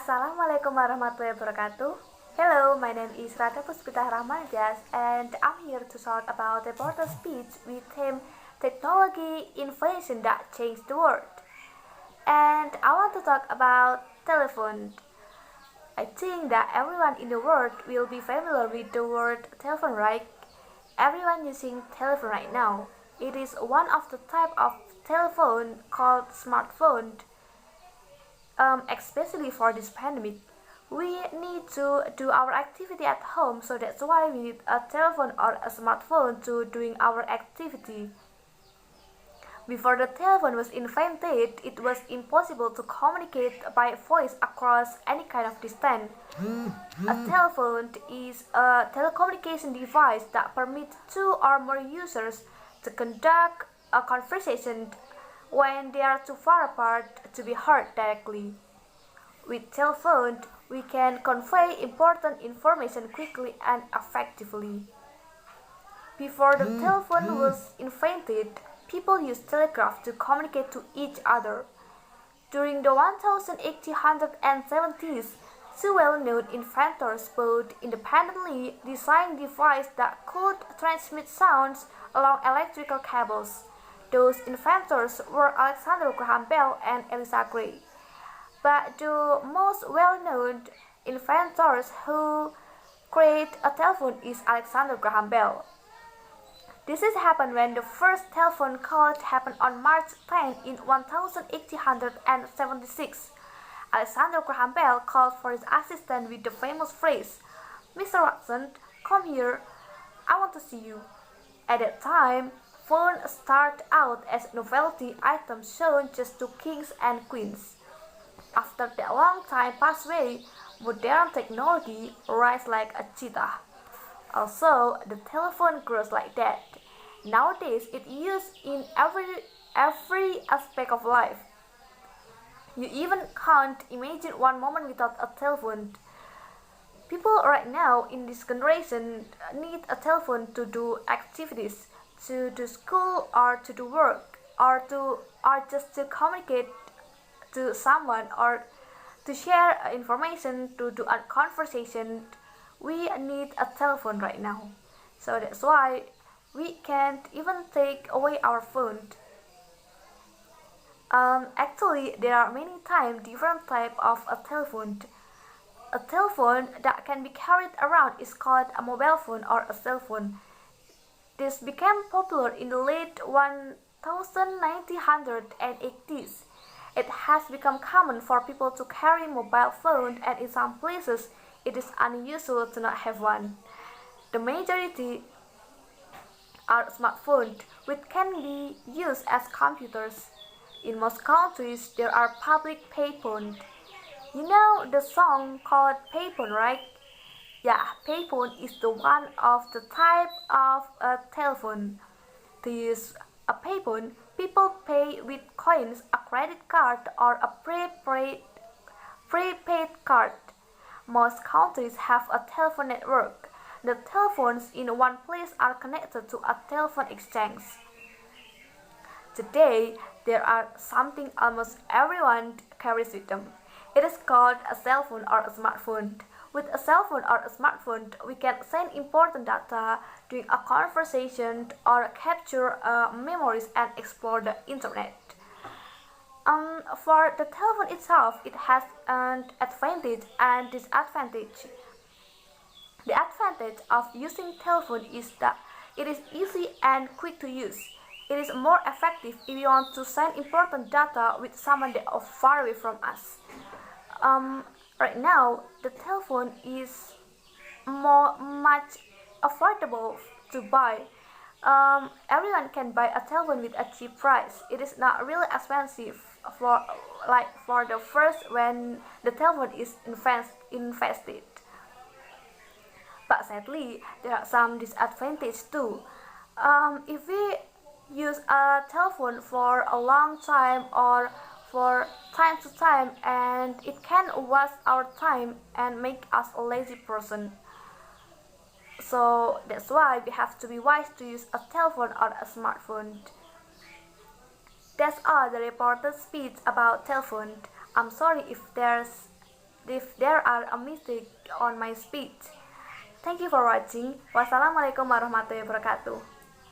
Assalamualaikum warahmatullahi wabarakatuh. Hello, my name is Radha Puspita Rahmaningtyas, and I'm here to talk about a important speech with theme technology innovation that changed the world. And I want to talk about telephone. I think that everyone in the world will be familiar with the word telephone, right? Everyone using telephone right now. It is one of the type of telephone called smartphone, especially for this pandemic. We need to do our activity at home, so that's why we need a telephone or a smartphone to doing our activity. Before the telephone was invented, it was impossible to communicate by voice across any kind of distance. A telephone is a telecommunication device that permits two or more users to conduct a conversation when they are too far apart to be heard directly. With telephone, we can convey important information quickly and effectively. Before the telephone was invented, people used telegraph to communicate to each other. During the 1870s, two well-known inventors both independently designed devices that could transmit sounds along electrical cables. Those inventors were Alexander Graham Bell and Eliza Gray. But the most well-known inventors who created a telephone is Alexander Graham Bell. This has happened when the first telephone call happened on March 10 in 1876. Alexander Graham Bell called for his assistant with the famous phrase, "Mr. Watson, come here, I want to see you." At that time, phones started out as novelty items shown just to kings and queens. After that long time passed away, modern technology rise like a cheetah. Also, the telephone grows like that. Nowadays, it's used in every aspect of life. You even can't imagine one moment without a telephone. People right now in this generation need a telephone to do activities, to do school or to do work, or just to communicate to someone or to share information, to do a conversation. We need a telephone right now. So that's why we can't even take away our phone. Actually, there are many different type of a telephone. A telephone that can be carried around is called a mobile phone or a cell phone. This became popular in the late 1980s. It has become common for people to carry mobile phone, and in some places it is unusual to not have one. The majority are smartphones, which can be used as computers. In most countries, there are public payphones. You know the song called payphone, right? Yeah, payphone is the one of the type of a telephone. To use a payphone, people pay with coins, a credit card, or a prepaid card. Most countries have a telephone network. The telephones in one place are connected to a telephone exchange. Today, there are something almost everyone carries with them. It is called a cell phone or a smartphone. With a cell phone or a smartphone, we can send important data, during a conversation, or capture memories and explore the internet. For the telephone itself, it has an advantage and disadvantage. The advantage of using telephone is that it is easy and quick to use. It is more effective if you want to send important data with someone that is far away from us. Right now, the telephone is much affordable to buy. Everyone can buy a telephone with a cheap price. It is not really expensive for the first when the telephone is invested. But sadly, there are some disadvantages too. If we use a telephone for a long time or for time to time, and it can waste our time and make us a lazy person. So that's why we have to be wise to use a telephone or a smartphone. That's all the reported speech about telephone. I'm sorry if there's if there are a mistake on my speech. Thank you for watching. Wassalamualaikum warahmatullahi wabarakatuh.